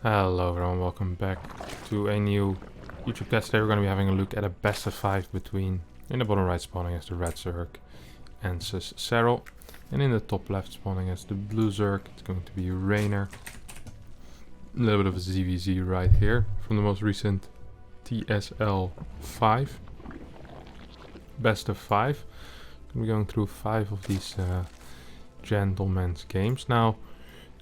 Hello everyone, welcome back to a new YouTube test. Today we're going to be having a look at a best of 5 between, in the bottom right spawning as the red Zerg and Serral, and in the top left spawning as the blue Zerg, it's going to be Reynor. A little bit of a ZVZ right here from the most recent TSL 5. Best of 5. We're going through 5 of these gentlemen's games. Now,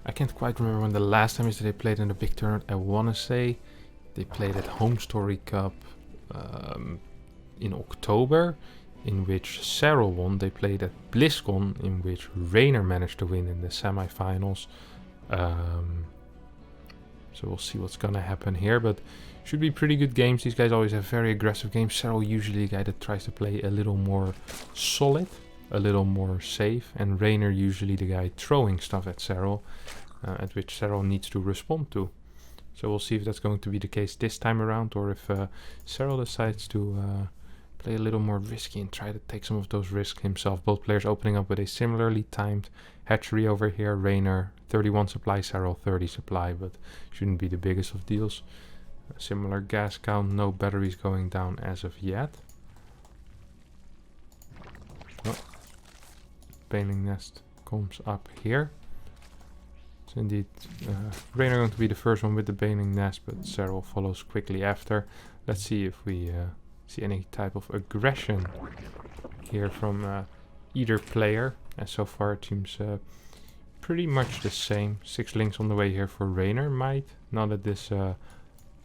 I can't quite remember when the last time is that they played in a big tournament. I want to say they played at Home Story Cup in October, in which Serral won. They played at BlizzCon, in which Reynor managed to win in the semifinals. So we'll see what's gonna happen here, but should be pretty good games. These guys always have very aggressive games. Serral usually a guy that tries to play a little more solid, a little more safe, and Reynor usually the guy throwing stuff at Serral, at which Serral needs to respond to. So we'll see if that's going to be the case this time around, or if Serral decides to play a little more risky and try to take some of those risks himself. Both players opening up with a similarly timed hatchery over here. Reynor 31 supply, Serral 30 supply, but shouldn't be the biggest of deals. Similar gas count, no batteries going down as of yet. Oh. Paling nest comes up here. So indeed, Reynor going to be the first one with the baling nest, but Serral follows quickly after. Let's see if we see any type of aggression here from either player. And so far it seems pretty much the same. 6 links on the way here for Reynor. Might, now that this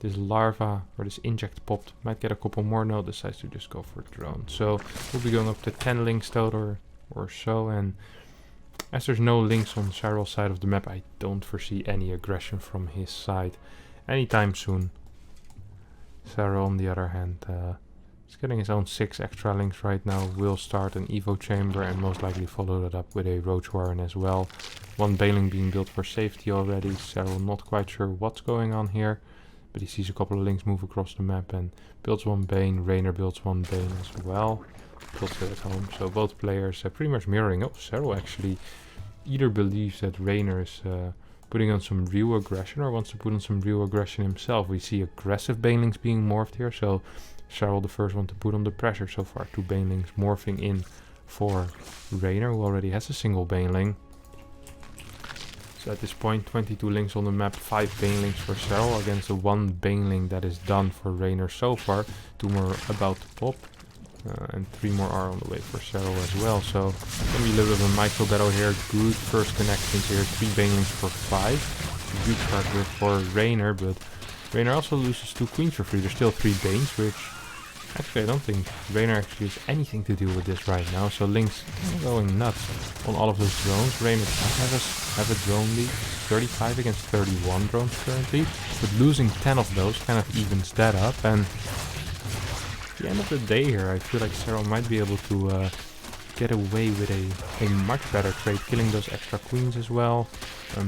this larva or this inject popped, might get a couple more. No, decides to just go for drone. So we'll be going up to 10 links total or so, and as there's no links on Serral's side of the map, I don't foresee any aggression from his side anytime soon. Serral, on the other hand, is getting his own 6 extra links right now. Will start an Evo chamber and most likely follow that up with a roach warren as well. 1 baling being built for safety already. Serral not quite sure what's going on here, but he sees a couple of links move across the map and builds 1 bane. Reynor builds 1 bane as well. Builds it at home. So both players pretty much mirroring. Oh, Serral actually either believes that Reynor is putting on some real aggression or wants to put on some real aggression himself. We see aggressive banelings being morphed here, so Serral the first one to put on the pressure so far. 2 banelings morphing in for Reynor, who already has a single baneling. So at this point, 22 links on the map, 5 banelings for Serral against the 1 baneling that is done for Reynor so far. 2 more about to pop. And 3 more are on the way for Serral as well. So gonna be a little bit of a micro battle here. Good first connections here. 3 banelings for 5. Good start here for Reynor, but Reynor also loses 2 queens for free. There's still 3 banes, which actually I don't think Reynor actually has anything to do with this right now. So links going nuts on all of those drones. Reynor does have a drone lead. 35 against 31 drones currently, but losing 10 of those kind of evens that up. And at the end of the day here, I feel like Serral might be able to get away with a much better trade, killing those extra queens as well.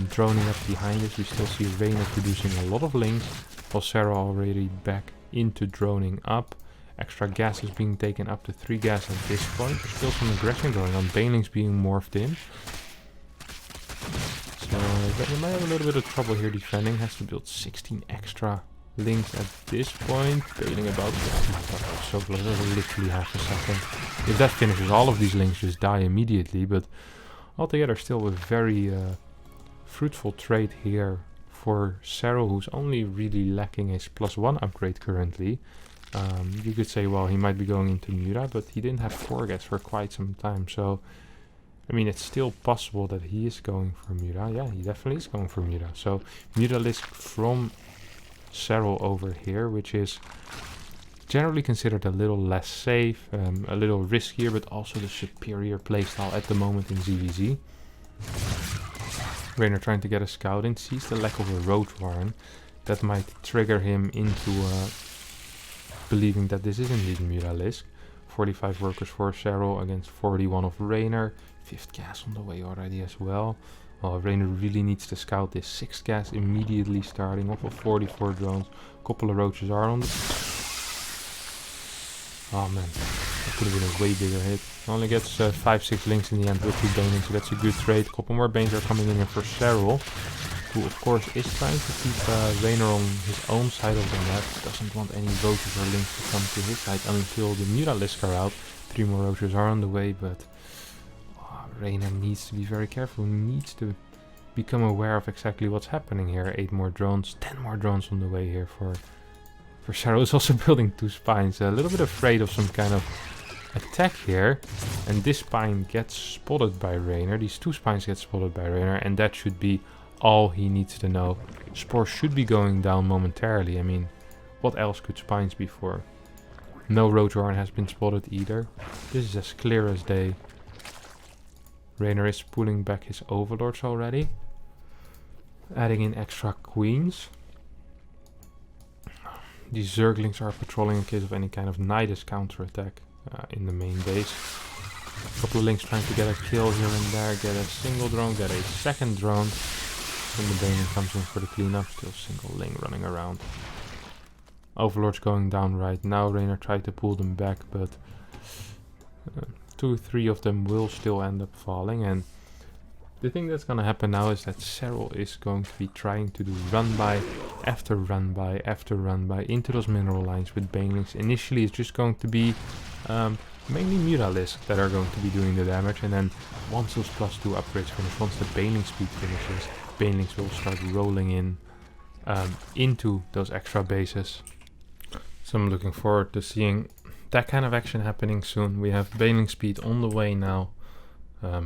Droning up behind us, we still see Reynor producing a lot of links, while Serral already back into droning up. Extra gas is being taken up to 3 gas at this point. There's still some aggression going on, banelings being morphed in. So Reynor might have a little bit of trouble here defending, has to build 16 extra links at this point. Bailing about so close, literally half a second. If that finishes, all of these links just die immediately, but altogether still a very fruitful trade here for Serral, who's only really lacking his +1 upgrade currently. You could say, well, he might be going into Muta, but he didn't have 4 gas for quite some time, so I mean, it's still possible that he is going for Muta. Yeah, he definitely is going for Muta. So Mutalisk from Serral over here, which is generally considered a little less safe, a little riskier, but also the superior playstyle at the moment in ZVZ. Reynor trying to get a scout in, sees the lack of a roach warren. That might trigger him into believing that this is indeed Mutalisk. 45 workers for Serral against 41 of Reynor. 5th gas on the way already as well. Well, Reynor really needs to scout this 6th gas immediately starting off of 44 drones. A couple of roaches are on the... Oh man, that could have been a way bigger hit. Only gets 5-6 links in the end with 2 banelings, so that's a good trade. A couple more banes are coming in here for Serral. who of course is trying to keep Reynor on his own side of the map. Doesn't want any roaches or links to come to his side until the Mutalisk are out. 3 more roaches are on the way, but Reynor needs to be very careful. He needs to become aware of exactly what's happening here. 8 more drones, 10 more drones on the way here for Serral. Is also building 2 spines. A little bit afraid of some kind of attack here, and this spine gets spotted by Reynor. These 2 spines get spotted by Reynor, and that should be all he needs to know. Spores should be going down momentarily. I mean, what else could spines be for? No Roadhorn has been spotted either. This is as clear as day. Reynor is pulling back his overlords already, adding in extra queens. These Zerglings are patrolling in case of any kind of Nidus counterattack in the main base. A couple of links trying to get a kill here and there, get a single drone, get a second drone. Then the Baneling comes in for the cleanup, still single link running around. Overlord's going down right now. Reynor tried to pull them back, but 2 or 3 of them will still end up falling. And the thing that's gonna happen now is that Serral is going to be trying to do run by after run by after run by into those mineral lines with Banelings. Initially it's just going to be mainly Mutalisks that are going to be doing the damage, and then once those +2 upgrades finish, once the Baneling speed finishes, Banelings will start rolling in into those extra bases. So I'm looking forward to seeing that kind of action happening soon. We have Baneling speed on the way now,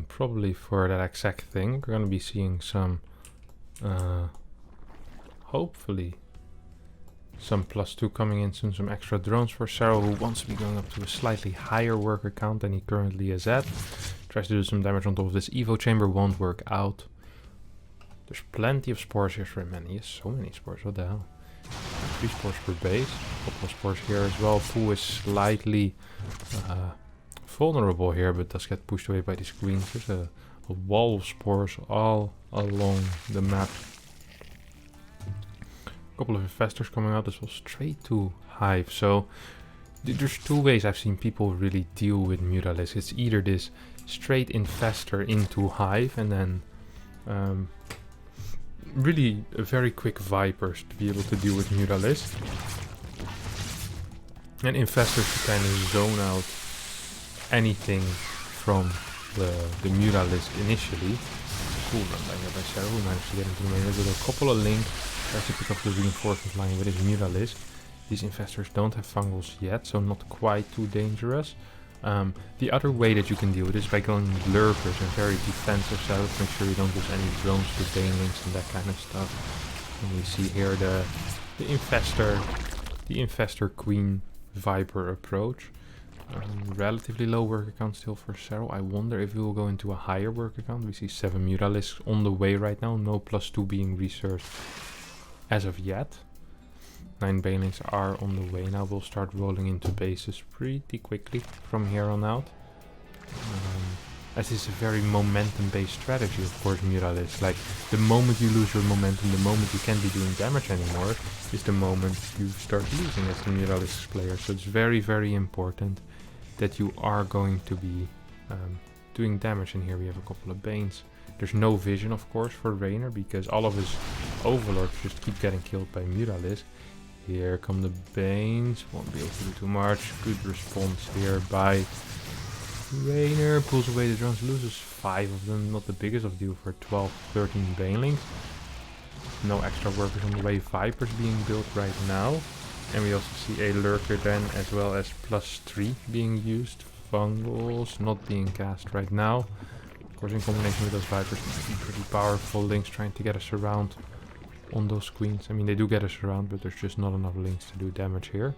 probably for that exact thing. We're going to be seeing some, hopefully, some +2 coming in soon, some extra drones for Serral, who wants to be going up to a slightly higher worker count than he currently is at. Tries to do some damage on top of this Evo chamber, won't work out. There's plenty of spores here for him, man. He has so many spores, what the hell. 3 spores per base, a couple of spores here as well. Pool is slightly vulnerable here, but does get pushed away by these queens. There's a wall of spores all along the map. A couple of infestors coming out as well, straight to Hive. So there's 2 ways I've seen people really deal with Mutalisks. It's either this straight infestor into Hive, and then really a very quick Vipers to be able to deal with Mutalisks. And infestors to kind of zone out anything from the Mutalisk initially. Cool run by here by Serral, who managed to get into the main with a couple of links. Tries to pick up the reinforcement line with his Mutalisk. These infestors don't have fungals yet, so not quite too dangerous. The other way that you can deal with this is by going lurkers and very defensive setups. Make sure you don't lose any drones to Banelings and that kind of stuff. And we see here the infestor queen viper approach. Relatively low worker count still for Serral. I wonder if we will go into a higher worker count. We see 7 Mutalisks on the way right now. No +2 being researched as of yet. 9 Banelings are on the way now. We'll start rolling into bases pretty quickly from here on out. As this is a very momentum-based strategy, of course, Mutalisks. Like, the moment you lose your momentum, the moment you can't be doing damage anymore, is the moment you start losing as the Mutalisks player. So it's very, very important that you are going to be doing damage. And here we have a couple of Banes. There's no vision, of course, for Reynor, because all of his overlords just keep getting killed by Mutalisks. Here come the Banes, won't be able to do too much. Good response here by Reynor. Pulls away the drones, loses 5 of them, not the biggest of deal for 12, 13 Banelings. No extra workers on the way, Vipers being built right now. And we also see a lurker then, as well as +3 being used. Fungals not being cast right now. Of course, in combination with those Vipers, might be pretty powerful. Links trying to get us around on those queens. I mean, they do get us around, but there's just not enough links to do damage here.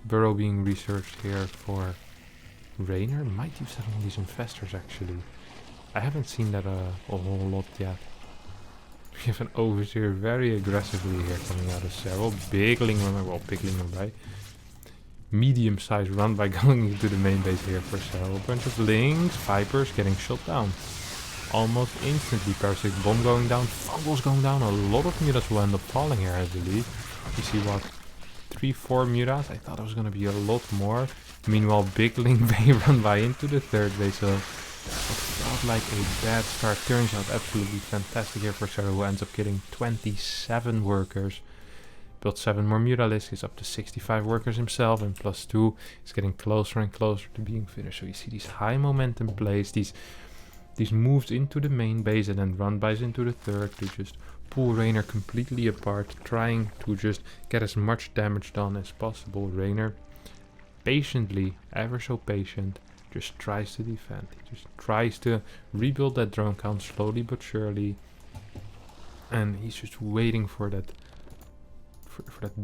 Burrow being researched here for Reynor. Might use that on these infestors, actually. I haven't seen that a whole lot yet. We have an Overseer very aggressively here coming out of Serral. Bigling run, well, bigling run by. Medium-sized run by going into the main base here for Serral. A bunch of links, Vipers getting shot down. Almost instantly. Parasitic Bomb going down, Fungals going down. A lot of mutas will end up falling here, I believe. You see what? 3, 4 mutas? I thought it was going to be a lot more. Meanwhile, Bigling may run by into the 3rd base of felt like a bad start. Turns out absolutely fantastic here for Serral, who ends up getting 27 workers. Built 7 more Mutalisks, he's up to 65 workers himself, and +2 is getting closer and closer to being finished. So you see these high momentum plays, these moves into the main base and then run-bys into the third to just pull Reynor completely apart, trying to just get as much damage done as possible. Reynor, patiently, ever so patient, just tries to defend. He just tries to rebuild that drone count slowly but surely, and he's just waiting for that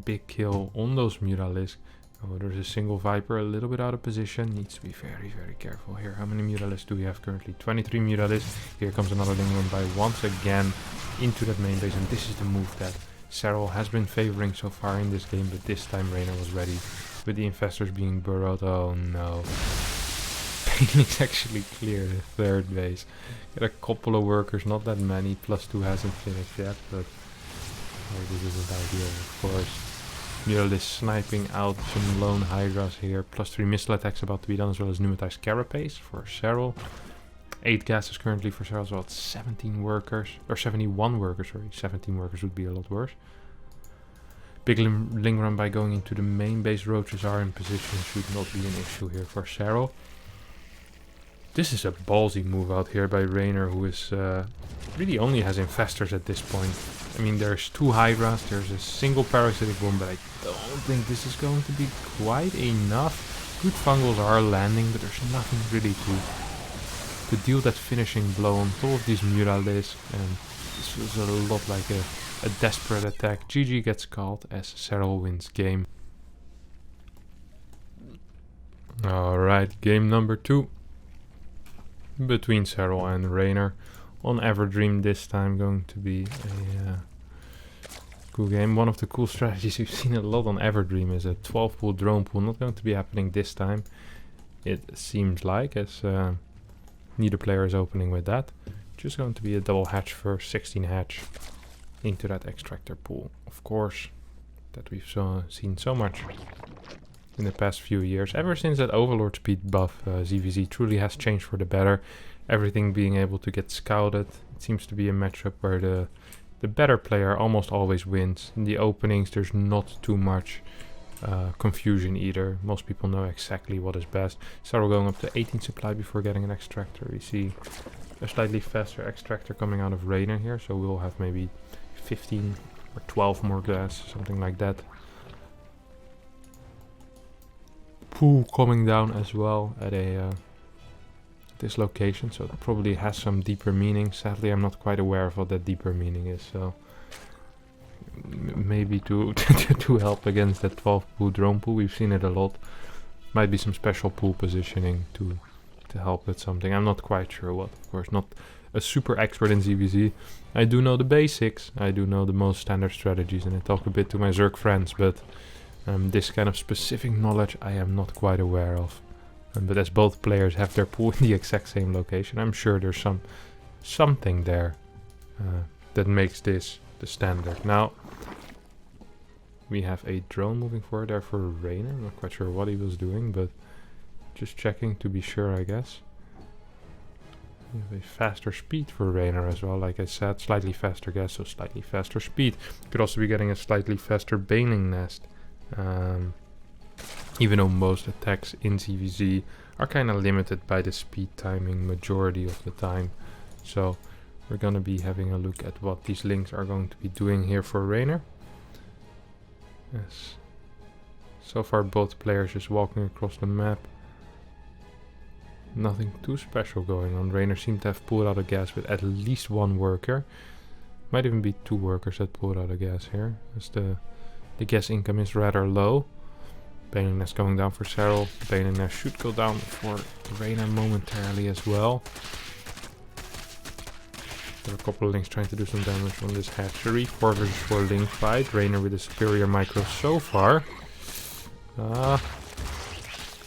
big kill on those Mutalisks. Oh, there's a single Viper a little bit out of position. Needs to be very, very careful here. How many Mutalisks do we have currently? 23 Mutalisks. Here comes another Lingering by once again into that main base. And this is the move that Serral has been favoring so far in this game. But this time Reynor was ready with the infestors being burrowed. Oh no. Painlings actually clear the third base. Get a couple of workers, not that many. +2 hasn't finished yet, but oh, this isn't ideal, of course. Mutalisks sniping out some lone Hydras here. +3 missile attacks about to be done, as well as pneumatized carapace for Serral. 8 gases currently for Serral, as well as 17 workers. Or 71 workers, sorry. 17 workers would be a lot worse. Big Ling run by going into the main base. Roaches are in position, should not be an issue here for Serral. This is a ballsy move out here by Reynor, who is really only has infestors at this point. I mean, there's 2 Hydras, there's a single parasitic bomb, but I don't think this is going to be quite enough. Good fungals are landing, but there's nothing really to deal that finishing blow on top of these Mutalisks, and this feels a lot like a desperate attack. GG gets called as Serral wins game. Alright, game number 2. Between Serral and Reynor on Everdream, this time going to be a cool game. One of the cool strategies we've seen a lot on Everdream is a 12 pool drone pool. Not going to be happening this time, it seems like, as neither player is opening with that. Just going to be a double hatch for 16 hatch into that extractor pool, of course, that we've seen so much in the past few years. Ever since that Overlord speed buff, ZVZ truly has changed for the better. Everything being able to get scouted. It seems to be a matchup where the better player almost always wins. In the openings there's not too much confusion either. Most people know exactly what is best. Serral going up to 18 supply before getting an extractor. We see a slightly faster extractor coming out of Reynor here, so we'll have maybe 15 or 12 more gas, something like that. Pool coming down as well at this location, so it probably has some deeper meaning. Sadly, I'm not quite aware of what that deeper meaning is, so maybe to to help against that 12 pool drone pool. We've seen it a lot. Might be some special pool positioning to help with something. I'm not quite sure what. Of course, not a super expert in ZVZ. I do know the basics. I do know the most standard strategies, and I talk a bit to my Zerg friends, but this kind of specific knowledge I am not quite aware of. But as both players have their pool in the exact same location, I'm sure there's something there that makes this the standard. Now, we have a drone moving forward there for Reynor. I'm not quite sure what he was doing, but just checking to be sure, I guess. We have a faster speed for Reynor as well, like I said. Slightly faster gas, so slightly faster speed. Could also be getting a slightly faster Baneling Nest. Even though most attacks in ZVZ are kind of limited by the speed timing majority of the time. So we're going to be having a look at what these links are going to be doing here for Reynor. Yes. So far both players just walking across the map. Nothing too special going on. Reynor seemed to have pulled out a gas with at least 1 worker. Might even be 2 workers that pulled out a gas here, as the gas income is rather low. Baneling Nest going down for Serral. Baneling Nest should go down for Reynor momentarily as well. There are a couple of links trying to do some damage on this hatchery. 4 versus 4 link fight. Reynor with a superior micro so far.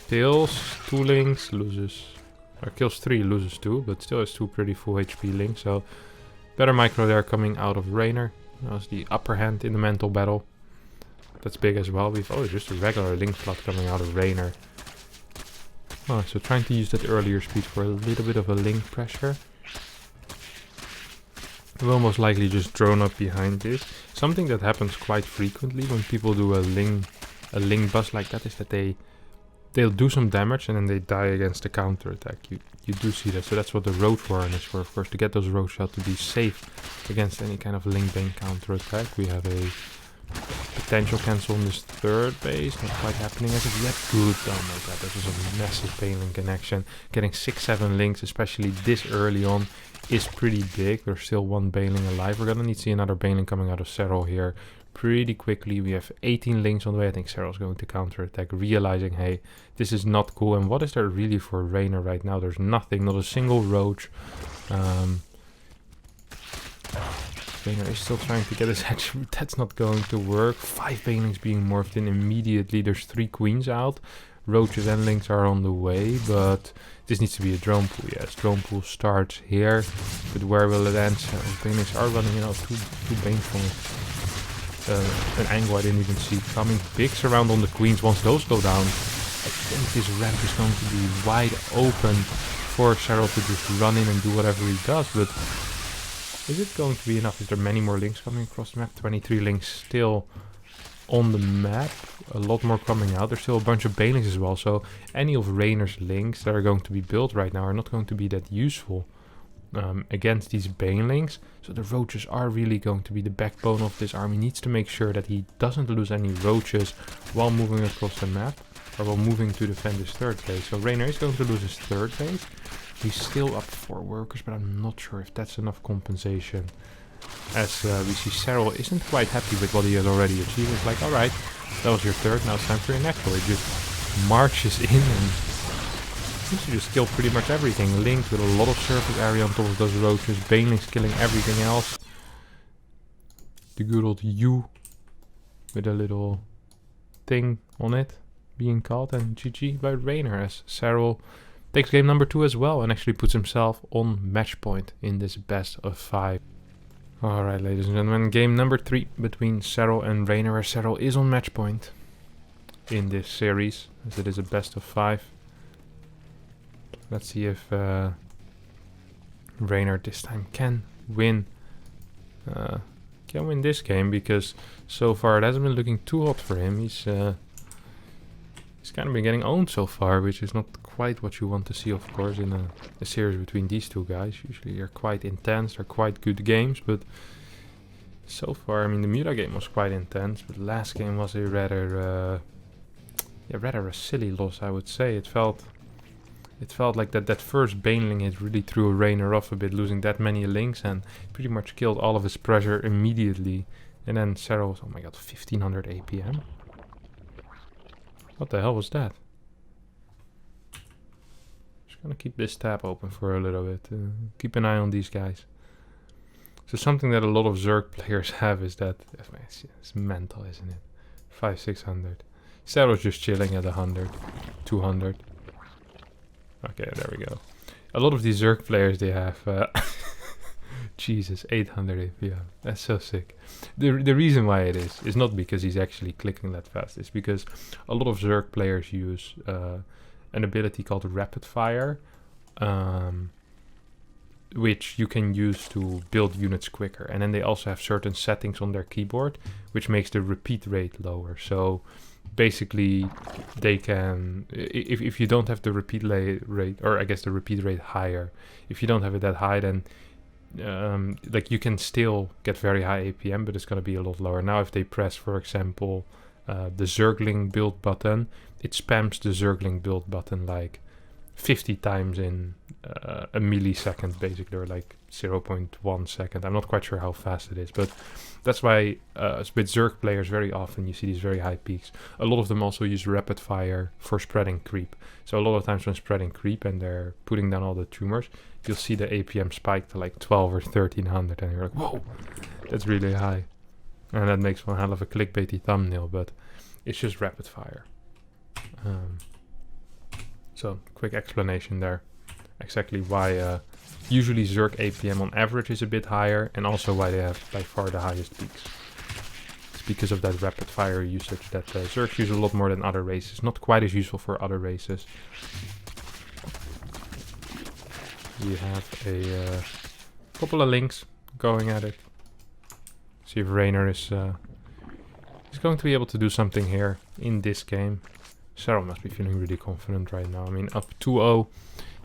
Kills 2 links, loses. Kills 3, loses 2, but still has 2 pretty full HP links. So better micro there coming out of Reynor. That was the upper hand in the mental battle. That's big as well. We've just a regular link slot coming out of Reynor. Oh, so trying to use that earlier speed for a little bit of a link pressure. Will most likely just drone up behind this. Something that happens quite frequently when people do a link bust like that is that they'll do some damage and then they die against the counter attack. You do see that, so that's what the roach warren is for, of course, to get those roach shot to be safe against any kind of link bane counter attack. We have a potential cancel on this third base, not quite happening as of yet. Good, oh my god, that was a massive baneling connection. Getting 6-7 links, especially this early on, is pretty big. There's still one baneling alive. We're gonna need to see another baneling coming out of Serral here pretty quickly. We have 18 links on the way. I think Serral's going to counter attack, realizing, hey, this is not cool. And what is there really for Reynor right now? There's nothing, not a single roach. Reynor is still trying to get his hedge. That's not going to work. 5 banelings being morphed in immediately. There's 3 queens out. Roaches and links are on the way, but this needs to be a drone pool. Yes, drone pool starts here, but where will it end? So banelings are running, you know, two baneful. An angle I didn't even see coming. Bigs around on the queens. Once those go down, I think this ramp is going to be wide open for Serral to just run in and do whatever he does, but is it going to be enough? Is there many more links coming across the map? 23 links still on the map. A lot more coming out. There's still a bunch of banelings as well, so any of Reynor's links that are going to be built right now are not going to be that useful against these banelings. So the roaches are really going to be the backbone of this army. Needs to make sure that he doesn't lose any roaches while moving across the map, or while moving to defend his third base. So Reynor is going to lose his third base. He's still up 4 workers, but I'm not sure if that's enough compensation. As we see Serral isn't quite happy with what he has already achieved. It's like, alright, that was your third, now it's time for your next one. He just marches in and seems to just kill pretty much everything. Linked with a lot of surface area on top of those roaches. Banelings killing everything else. The good old U with a little thing on it being called. And GG by Reynor as Serral takes game number 2 as well and actually puts himself on match point in this best of 5. Alright, ladies and gentlemen, game number 3 between Serral and Reynor, where Serral is on match point in this series, as it is a best of 5. Let's see if Reynor this time can win this game, because so far it hasn't been looking too hot for him. He's kind of been getting owned so far, which is not quite what you want to see, of course, in a series between these two guys. Usually they're quite intense, they're quite good games, but so far, I mean, the Muta game was quite intense, but last game was a rather a silly loss, I would say. It felt like that first baneling hit really threw Reynor off a bit, losing that many links and pretty much killed all of his pressure immediately. And then Serral was, oh my god, 1500 APM. What the hell was that? Just gonna keep this tab open for a little bit. Keep an eye on these guys. So something that a lot of Zerg players have is that, it's mental, isn't it? 500-600. Serral's just chilling at 100, 200. Okay, there we go. A lot of these Zerg players, they have Jesus, 800 APM. That's so sick. The reason why it is not because he's actually clicking that fast. It's because a lot of Zerg players use an ability called Rapid Fire, which you can use to build units quicker. And then they also have certain settings on their keyboard, which makes the repeat rate lower. So basically, they can, if you don't have the repeat rate, or I guess the repeat rate higher, if you don't have it that high, then like you can still get very high APM, but it's going to be a lot lower. Now if they press, for example, the Zergling build button, it spams the Zergling build button like 50 times in a millisecond, basically, or like 0.1 second. I'm not quite sure how fast it is, but that's why with Zerg players very often you see these very high peaks. A lot of them also use Rapid Fire for spreading creep. So a lot of times when spreading creep and they're putting down all the tumors, you'll see the APM spike to like 12 or 1300, and you're like, whoa, that's really high. And that makes one hell of a clickbaity thumbnail, but it's just Rapid Fire. So quick explanation there. Exactly why usually Zerg APM on average is a bit higher, and also why they have by far the highest peaks. It's because of that Rapid Fire usage that Zergs use a lot more than other races. Not quite as useful for other races. We have a couple of links going at it. See if Reynor is going to be able to do something here in this game. Serral must be feeling really confident right now. I mean, up 2-0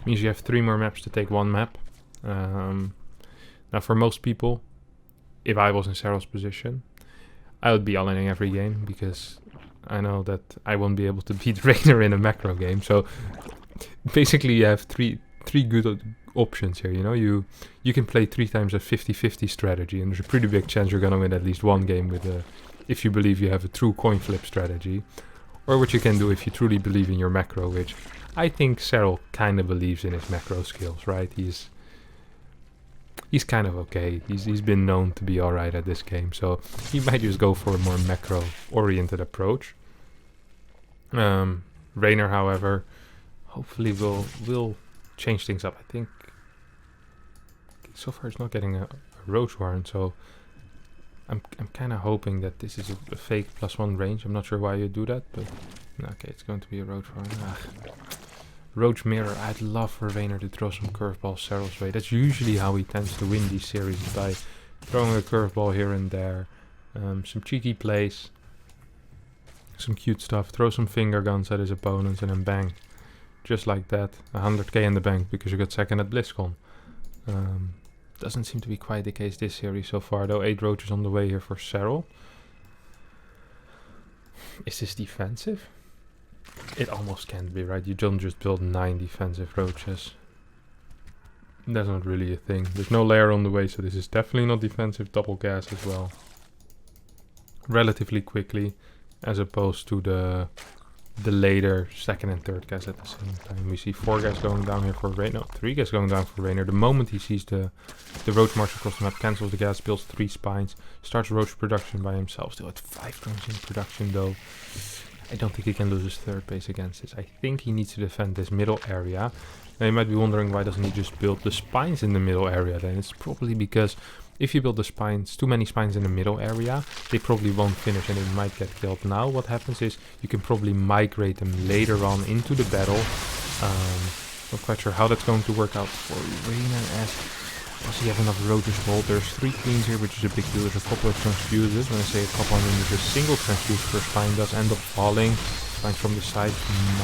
means you have 3 more maps to take 1 map. Now, for most people, if I was in Serral's position, I would be all-inning every game because I know that I won't be able to beat Reynor in a macro game. So basically, you have three good options here. You know, you can play 3 times a 50-50 strategy, and there's a pretty big chance you're gonna win at least 1 game with if you believe you have a true coin flip strategy. Or what you can do if you truly believe in your macro, which I think Serral kind of believes in his macro skills, right? He's kind of okay. He's been known to be alright at this game, so he might just go for a more macro-oriented approach. Reynor, however, hopefully will change things up. I think so far he's not getting a Roach Warren, so I'm kind of hoping that this is a fake +1 range. I'm not sure why you do that, but okay, it's going to be a Roach Warren. Roach Mirror. I'd love for Reynor to throw some curveballs Serral's way. That's usually how he tends to win these series, by throwing a curveball here and there. Some cheeky plays. Some cute stuff. Throw some finger guns at his opponents and then bang. Just like that. 100k in the bank because you got second at BlizzCon. Doesn't seem to be quite the case this series so far, though. 8 roaches on the way here for Serral. Is this defensive? It almost can't be, right? You don't just build 9 defensive roaches. That's not really a thing. There's no layer on the way, so this is definitely not defensive. Double gas as well. Relatively quickly, as opposed to the later second and third gas at the same time. We see 4 gas going down here for Reynor. No, 3 gas going down for Reynor. The moment he sees the roach march across the map, cancels the gas, builds 3 spines, starts roach production by himself. Still at 5 drones in production though. I don't think he can lose his third base against this. I think he needs to defend this middle area. Now you might be wondering, why doesn't he just build the spines in the middle area then? It's probably because if you build the spines, too many spines in the middle area, they probably won't finish and they might get killed. Now what happens is you can probably migrate them later on into the battle. Not quite sure how that's going to work out for Reynor, as does he have enough roaches hold? There's 3 queens here, which is a big deal. There's a couple of transfuses. When I say a couple, I mean there's a single transfuse per spine does end up falling. Spines from the side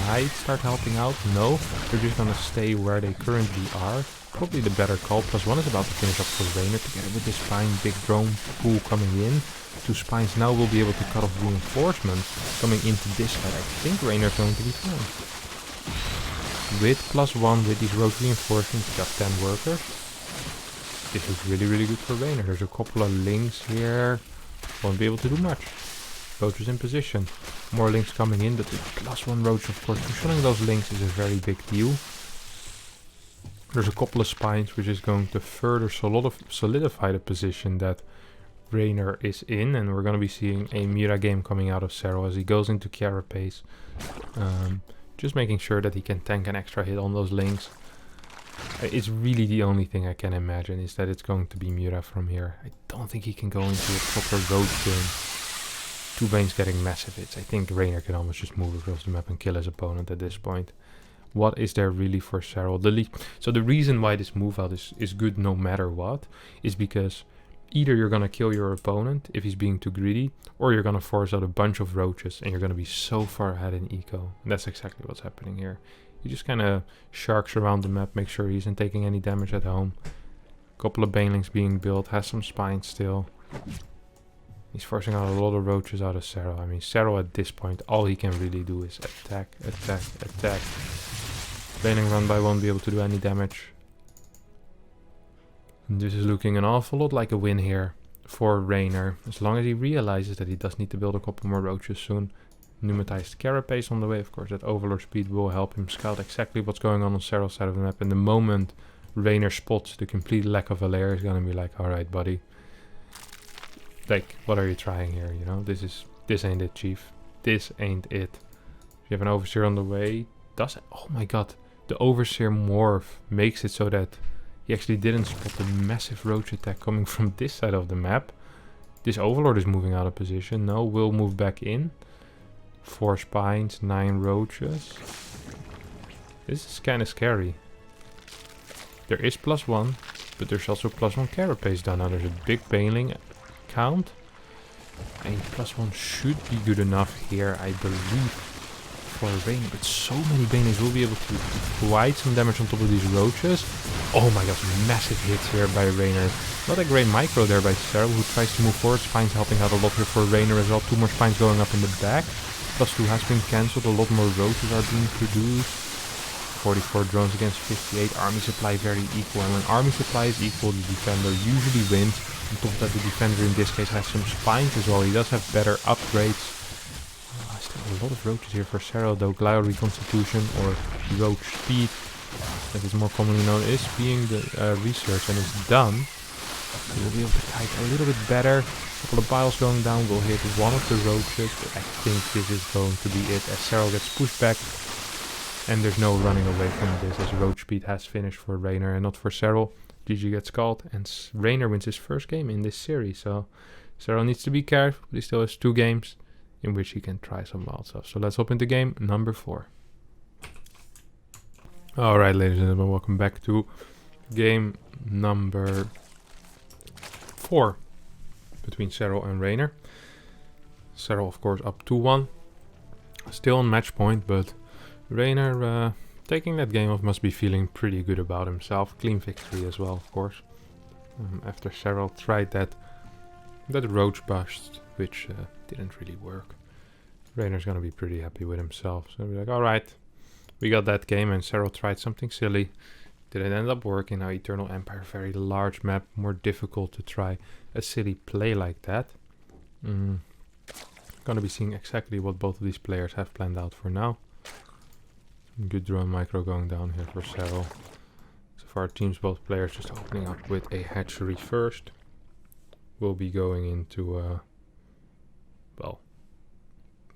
might start helping out. No, they're just gonna stay where they currently are. Probably the better call. +1 is about to finish up for Reynor together with this spine. Big drone pool coming in. 2 spines now will be able to cut off reinforcements coming into this side. I think Reynor's going to be fine. With +1, with these road reinforcements, got 10 workers. This is really, really good for Reynor. There's a couple of links here. Won't be able to do much. Roaches in position. More links coming in, but the +1 roach, of course, positioning those links is a very big deal. There's a couple of spines, which is going to further solidify the position that Reynor is in, and we're going to be seeing a Mira game coming out of Serral as he goes into Carapace. Just making sure that he can tank an extra hit on those links. It's really the only thing I can imagine is that it's going to be Mira from here. I don't think he can go into a proper road game. 2 Banes getting massive hits. I think Reynor can almost just move across the map and kill his opponent at this point. What is there really for Serral? So the reason why this move out is good no matter what is because either you're going to kill your opponent if he's being too greedy, or you're going to force out a bunch of roaches and you're going to be so far ahead in eco. And that's exactly what's happening here. He just kind of sharks around the map, make sure he isn't taking any damage at home. Couple of banelings being built, has some spines still. He's forcing out a lot of roaches out of Serral. I mean, Serral at this point, all he can really do is attack, attack, attack. Baneling run by won't be able to do any damage. And this is looking an awful lot like a win here for Reynor. As long as he realizes that he does need to build a couple more roaches soon. Pneumatized Carapace on the way, of course. That Overlord speed will help him scout exactly what's going on Serral's side of the map. And the moment Reynor spots the complete lack of a layer, he's gonna be like, alright buddy. Like, what are you trying here, you know? This ain't it, chief. This ain't it. You have an Overseer on the way. Oh my god. The Overseer morph makes it so that he actually didn't spot the massive roach attack coming from this side of the map. This Overlord is moving out of position. No, will move back in. 4 spines, 9 roaches. This is kind of scary. There is +1, but there's also +1 carapace down. Now there's a big baneling count. And +1 should be good enough here, I believe, for Reynor. But so many banelings will be able to do quite some damage on top of these roaches. Oh my god, massive hits here by Reynor. Not a great micro there by Serral, who tries to move forward. Spines helping out a lot here for Reynor as well. 2 more spines going up in the back. +2 has been cancelled. A lot more roaches are being produced. 44 drones against 58. Army supply very equal. And when army supply is equal, the defender usually wins. On top of that, the defender in this case has some spines as well. He does have better upgrades. Still a lot of roaches here for Serral, though. Glio reconstitution or roach speed, that is more commonly known, is being the research and is done. So we'll be able to kite a little bit better. A couple of biles going down will hit one of the roaches, but I think this is going to be it as Serral gets pushed back. And there's no running away from this, as roach speed has finished for Reynor and not for Serral. GG gets called, and Reynor wins his first game in this series. So Serral needs to be careful, but he still has 2 games in which he can try some wild stuff. So let's hop into game number 4. Alright, ladies and gentlemen, welcome back to game number 4 between Serral and Reynor. Serral, of course, up 2-1. Still on match point, but Reynor taking that game off must be feeling pretty good about himself. Clean victory as well, of course. After Serral tried that roach bust, which didn't really work. Reynor's gonna be pretty happy with himself. So we're like, alright, we got that game, and Serral tried something silly. Didn't end up working. Now Eternal Empire, very large map, more difficult to try a silly play like that. Gonna be seeing exactly what both of these players have planned out for now. Good drone micro going down here for Serral. So far it seems both players just opening up with a hatchery first. We'll be going into, well,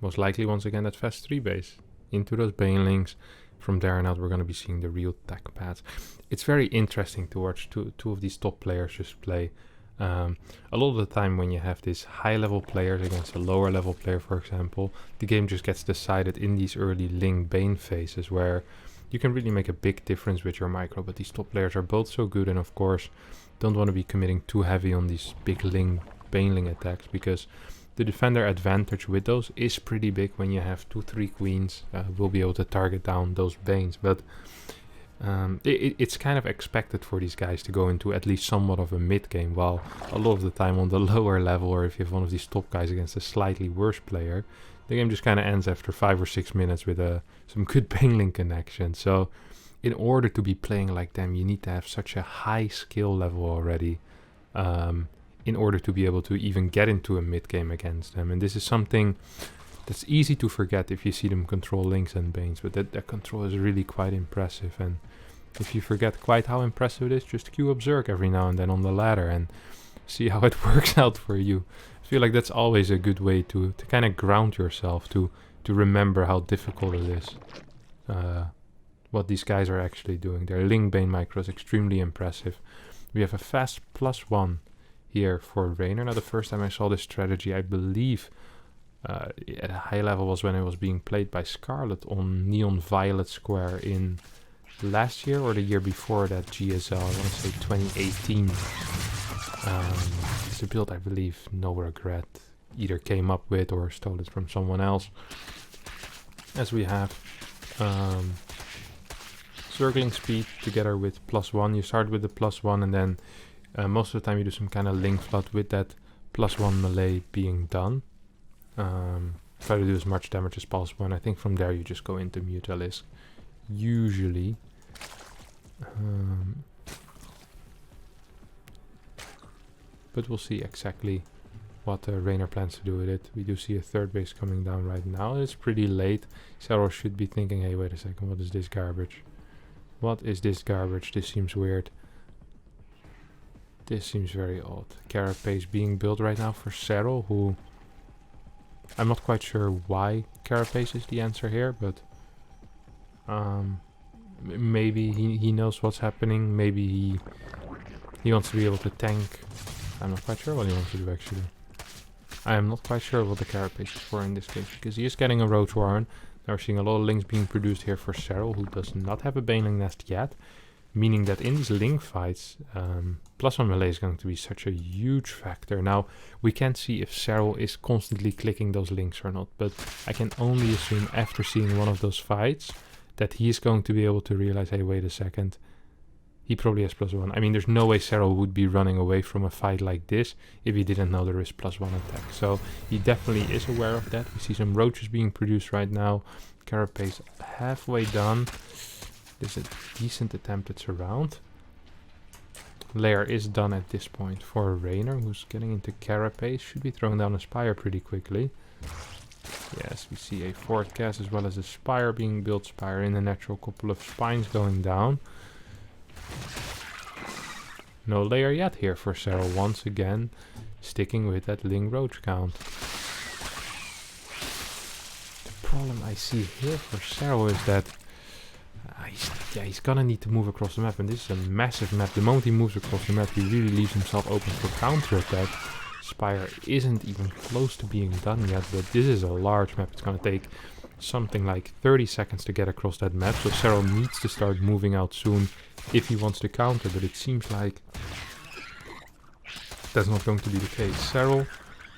most likely once again that Phase 3 base. Into those banelings. From there on out we're going to be seeing the real tech pads. It's very interesting to watch two of these top players just play. A lot of the time when you have these high level players against a lower level player, for example, the game just gets decided in these early Ling Bane phases where you can really make a big difference with your micro, but these top players are both so good, and of course don't want to be committing too heavy on these big Ling Baneling attacks, because the defender advantage with those is pretty big. When you have 2-3 queens, will be able to target down those Banes, but it's kind of expected for these guys to go into at least somewhat of a mid game, while a lot of the time on the lower level, or if you have one of these top guys against a slightly worse player, the game just kind of ends after 5 or 6 minutes with some good Baneling connection. So in order to be playing like them, you need to have such a high skill level already, in order to be able to even get into a mid game against them. And this is something that's easy to forget if you see them control Lings and Banes, but that control is really quite impressive. And if you forget quite how impressive it is, just queue up Zerg every now and then on the ladder and see how it works out for you. I feel like that's always a good way to kind of ground yourself, to remember how difficult it is, what these guys are actually doing. Their Ling Bane micro is extremely impressive. We have a fast +1 here for Reynor. Now the first time I saw this strategy, I believe at a high level was when it was being played by Scarlet on Neon Violet Square in last year or the year before that GSL, I want to say 2018. It's a build I believe No Regret either came up with or stole it from someone else. As we have circling speed together with +1. You start with the +1 and then most of the time you do some kind of link flood with that +1 melee being done. Try to do as much damage as possible, and I think from there you just go into Mutalisk usually. But we'll see exactly what Reynor plans to do with it. We do see a third base coming down right now. It's pretty late. Serral should be thinking, hey, wait a second, what is this garbage? What is this garbage? This seems weird. This seems very odd. Carapace being built right now for Serral, who I'm not quite sure why Carapace is the answer here, but maybe he knows what's happening. Maybe he wants to be able to tank. I'm not quite sure what he wants to do actually. I am not quite sure what the Carapace is for in this case, because he is getting a Roach Warren. Now we're seeing a lot of links being produced here for Serral, who does not have a Baneling Nest yet. meaning that in these link fights, +1 melee is going to be such a huge factor. Now, we can't see if Serral is constantly clicking those links or not, but I can only assume after seeing one of those fights that he is going to be able to realize, hey, wait a second, he probably has +1. I mean, there's no way Serral would be running away from a fight like this if he didn't know there is +1 attack. So he definitely is aware of that. We see some roaches being produced right now. Carapace halfway done. There's a decent attempt at surround. Lair is done at this point for Reynor, who's getting into Carapace. Should be throwing down a Spire pretty quickly. Yes, we see a fourth cast as well as a Spire being built. Spire in the natural, couple of spines going down. No Lair yet here for Serral once again, sticking with that Ling Roach count. The problem I see here for Serral is that he's gonna need to move across the map, and this is a massive map. The moment he moves across the map, he really leaves himself open for counter-attack. Spire isn't even close to being done yet, but this is a large map. It's gonna take something like 30 seconds to get across that map, so Serral needs to start moving out soon if he wants to counter, but it seems like that's not going to be the case. Serral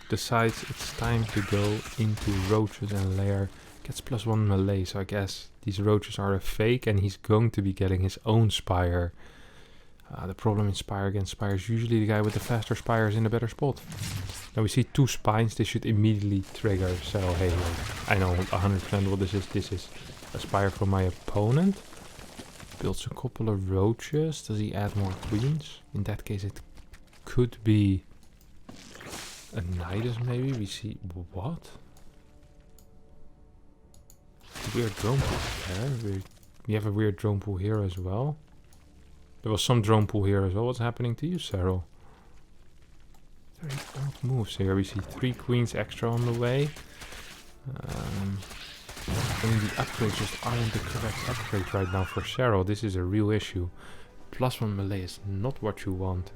decides it's time to go into roaches and Lair. Gets +1 melee, so I guess these roaches are a fake and he's going to be getting his own Spire. The problem in Spire against Spire is usually the guy with the faster Spire is in a better spot. Now we see 2 spines, this should immediately trigger Serral. Hey, I know 100% what this is. This is a Spire from my opponent. Builds a couple of roaches. Does he add more queens? In that case it could be a Nidus maybe. We see, what? Weird drone pool there. We have a weird drone pool here as well. There was some drone pool here as well. What's happening to you, Serral? Very odd moves here. We see 3 queens extra on the way. I mean, the upgrades just aren't the correct upgrades right now for Serral. This is a real issue. +1 melee is not what you want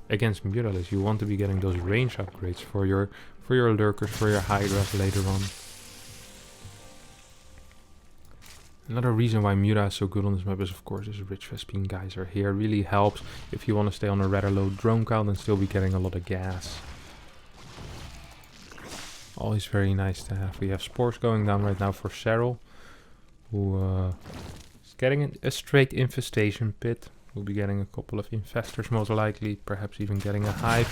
against Mutalisk. You want to be getting those range upgrades for your lurkers, for your hydras later on. Another reason why Muta is so good on this map is, of course, his Rich Vespine Geyser here. Really helps if you want to stay on a rather low drone count and still be getting a lot of gas. Always very nice to have. We have spores going down right now for Serral, who is getting a straight infestation pit. We'll be getting a couple of infestors most likely, perhaps even getting a hive.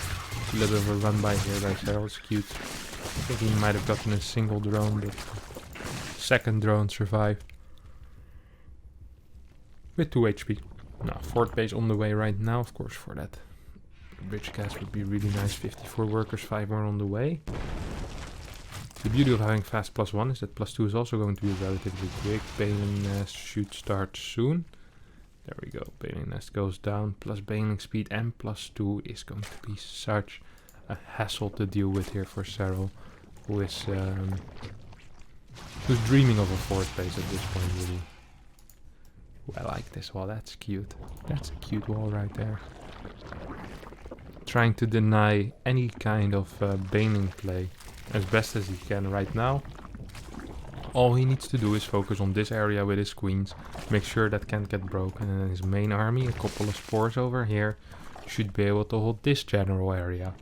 A little bit of a run by here by Serral. It's cute. I think he might have gotten a single drone, but second drone survived. With 2 HP. Now, 4th base on the way right now, of course, for that rich cast would be really nice. 54 workers, 5 more on the way. The beauty of having fast +1 is that +2 is also going to be relatively quick. Baneling Nest should start soon. There we go, Baneling Nest goes down. Plus Baneling Speed and +2 is going to be such a hassle to deal with here for Serral, who is who's dreaming of a 4th base at this point, really. I like this wall, that's cute. That's a cute wall right there. Trying to deny any kind of baning play as best as he can right now. All he needs to do is focus on this area with his queens, make sure that can't get broken, and then his main army, a couple of spores over here, should be able to hold this general area.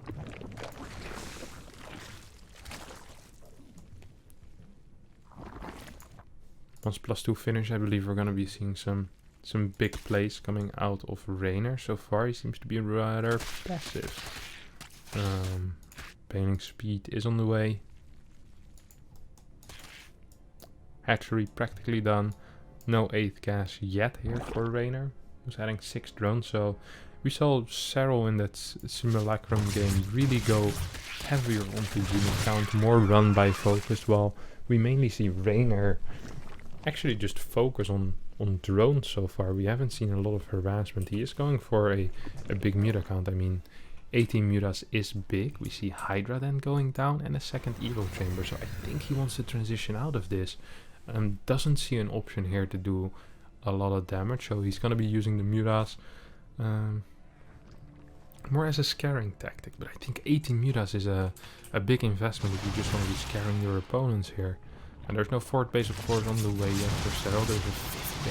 Once +2 finish, I believe we're going to be seeing some big plays coming out of Reynor. So far, he seems to be rather passive. Baning Speed is on the way. Hatchery practically done. No 8th gas yet here for Reynor, who's adding 6 drones. So we saw Serral in that simulacrum game really go heavier onto unit count, more run by focused, while we mainly see Reynor actually just focus on drones so far. We haven't seen a lot of harassment. He is going for a big muta count. I mean, 18 mutas is big. We see Hydra then going down and a second Evo Chamber. So I think he wants to transition out of this. Doesn't see an option here to do a lot of damage. So he's going to be using the mutas more as a scaring tactic. But I think 18 mutas is a big investment if you just want to be scaring your opponents here. And there's no 4th base, of course, on the way yet for Serral. There's a 5th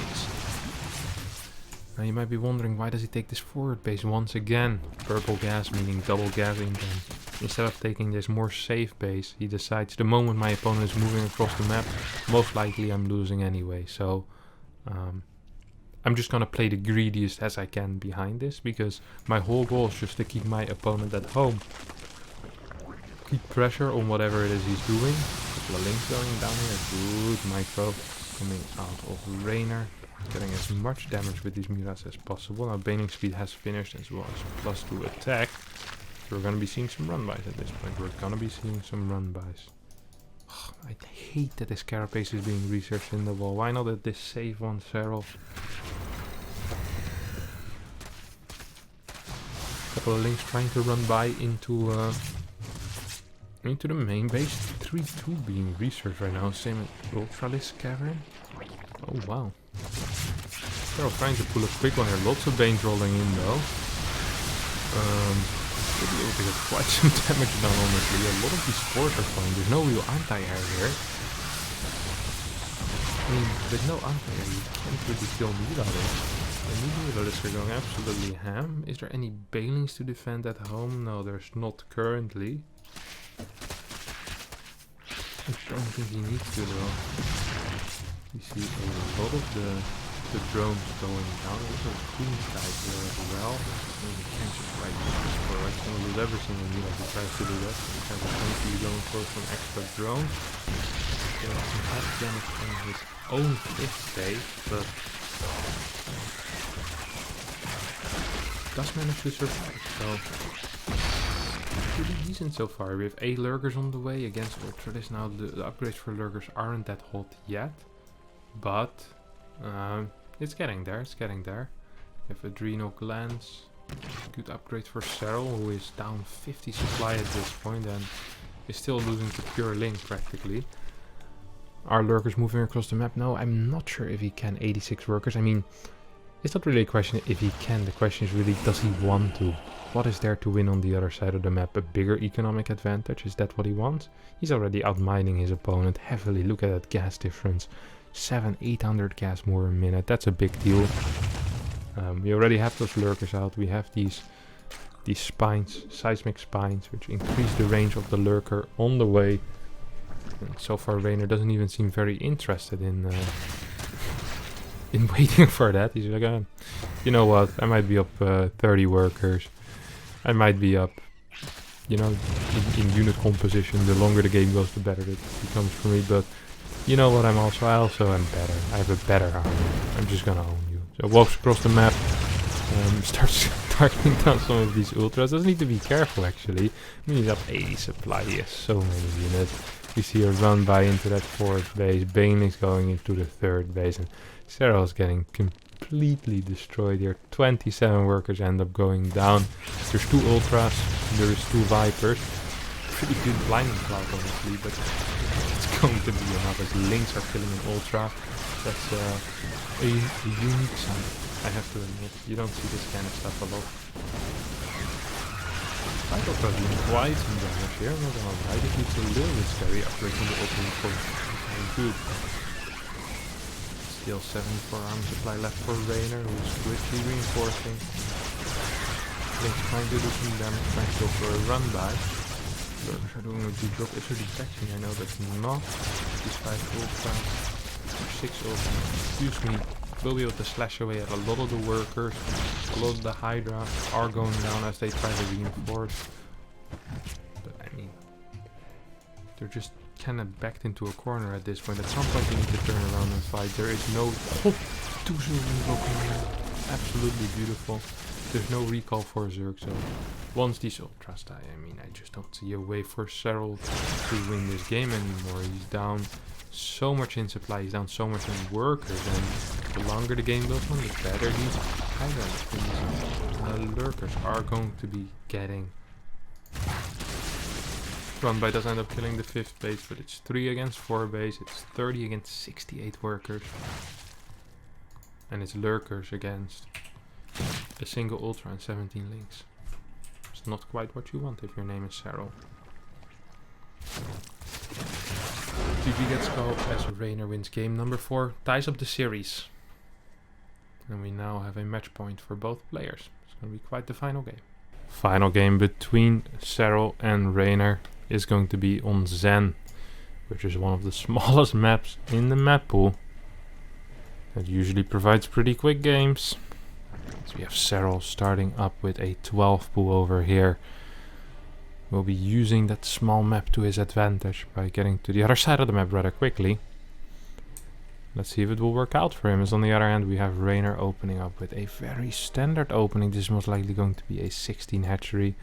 Now you might be wondering, why does he take this forward base once again? Purple gas, meaning double gassing them. Instead of taking this more safe base, he decides the moment my opponent is moving across the map, most likely I'm losing anyway. So I'm just gonna play the greediest as I can behind this, because my whole goal is just to keep my opponent at home. Keep pressure on whatever it is he's doing. A couple of links going down here. Good micro coming out of Reynor. Getting as much damage with these Miras as possible. Now Baning speed has finished as well as +2 attack. So we're gonna be seeing some run-bys at this point. We're gonna be seeing some run-bys. I hate that this carapace is being researched in the wall. Why not at this safe one, Serral? Couple of links trying to run by into the main base. 3-2 being researched right now. Same with Ultralisk Cavern. Oh wow. They're trying to pull a quick one here. Lots of Banes rolling in though. Should be able to get quite some damage done honestly. A lot of these spores are fine. There's no real anti-air here. I mean, with no anti-air you can't really kill Miradors. The Miradors are going absolutely ham. Is there any Banelings to defend at home? No, there's not currently. I don't think he needs to though. You see a lot of the drones going down. There's a Queen type here as well. Maybe can't just right this for us. Gonna lose everything when he tries to do that. He has going to be going for some extra drones. There are some heavy damage on his own 5th base, but does manage to survive. So pretty decent so far. We have 8 lurkers on the way against Ultralis. Now the upgrades for lurkers aren't that hot yet, but it's getting there. It's getting there. We have Adrenal Glands. Good upgrade for Serral, who is down 50 supply at this point and is still losing to pure link practically. Are lurkers moving across the map? No, I'm not sure if he can 86 workers. I mean, it's not really a question if he can. The question is really, does he want to? What is there to win on the other side of the map? A bigger economic advantage? Is that what he wants? He's already outmining his opponent heavily. Look at that gas difference. 700-800 gas more a minute. That's a big deal. We already have those lurkers out. We have these spines, seismic spines, which increase the range of the lurker on the way. And so far, Reynor doesn't even seem very interested in waiting for that. He's like, you know what? I might be up 30 workers. I might be up, you know, in unit composition. The longer the game goes, the better it becomes for me. But you know what? I also am better. I have a better army. I'm just gonna own you. So walks across the map, starts targeting down some of these ultras. Doesn't need to be careful actually. I mean, he's up 80 supply. He has so many units. We see a run by into that 4th base. Baneling's going into the 3rd base, and Serral is getting completely destroyed here. 27 workers end up going down. There's 2 ultras. There is 2 vipers. Pretty good blinding cloud honestly, but it's going to be enough as links are killing an ultra. That's a unique sight, I have to admit. You don't see this kind of stuff a lot. I thought that was quite some damage here, I'm not gonna lie. This needs a little bit scary upgrading the opening for very good. Still 74 armor supply left for Reynor, who is quickly reinforcing. Link's trying to do some damage, trying to go for a run by. Lurkers are doing a good job. Is there detection? I know that's not. These 5 ultras, or 6 ultras, excuse me, will be able to slash away at a lot of the workers. A lot of the Hydra are going down as they try to reinforce. But I mean, they're just kind of backed into a corner at this point. At some point you need to turn around and fight. There is no... Oh, 2 Zergs. Absolutely beautiful. There's no recall for Zerg, so once these ultras die, I mean, I just don't see a way for Serral to win this game anymore. He's down so much in supply, he's down so much in workers, and the longer the game goes on, the better these Hydra lurkers are going to be getting. Run by does end up killing the 5th base, but it's 3 against 4 base, it's 30 against 68 workers, and it's lurkers against a single ultra and 17 links. It's not quite what you want if your name is Serral. GG gets called as Reynor wins game number 4, ties up the series. And we now have a match point for both players. It's going to be quite the final game. Final game between Serral and Reynor is going to be on Zen, which is one of the smallest maps in the map pool. That usually provides pretty quick games. So we have Serral starting up with a 12 pool over here. We'll be using that small map to his advantage by getting to the other side of the map rather quickly. Let's see if it will work out for him. As on the other hand, we have Reynor opening up with a very standard opening. This is most likely going to be a 16 hatchery.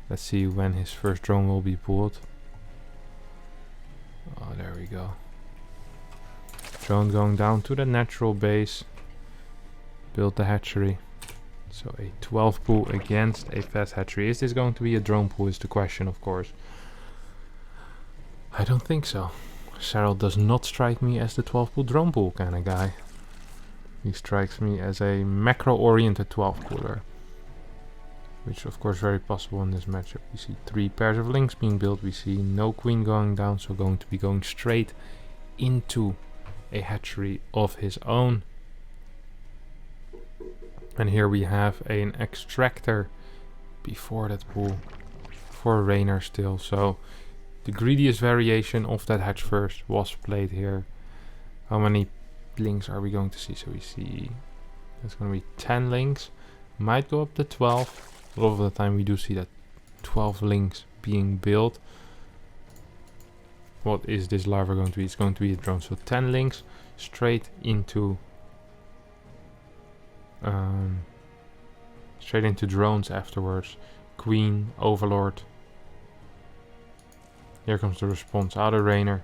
Let's see when his first drone will be pulled. Oh, there we go. Drone going down to the natural base. Build the hatchery. So a 12 pool against a fast hatchery. Is this going to be a drone pool is the question, of course. I don't think so. Serral does not strike me as the 12 pool drone pool kind of guy. He strikes me as a macro oriented 12 pooler. Which of course very possible in this matchup. We see 3 pairs of links being built. We see no queen going down, so going to be going straight into a hatchery of his own. And here we have an extractor before that pool for Reynor still. So the greediest variation of that hatch first was played here. How many links are we going to see? So we see there's going to be 10 links. Might go up to 12. A lot of the time we do see that 12 links being built. What is this larva going to be? It's going to be a drone. So 10 links straight into drones afterwards. Queen, Overlord. Here comes the response out of Reynor.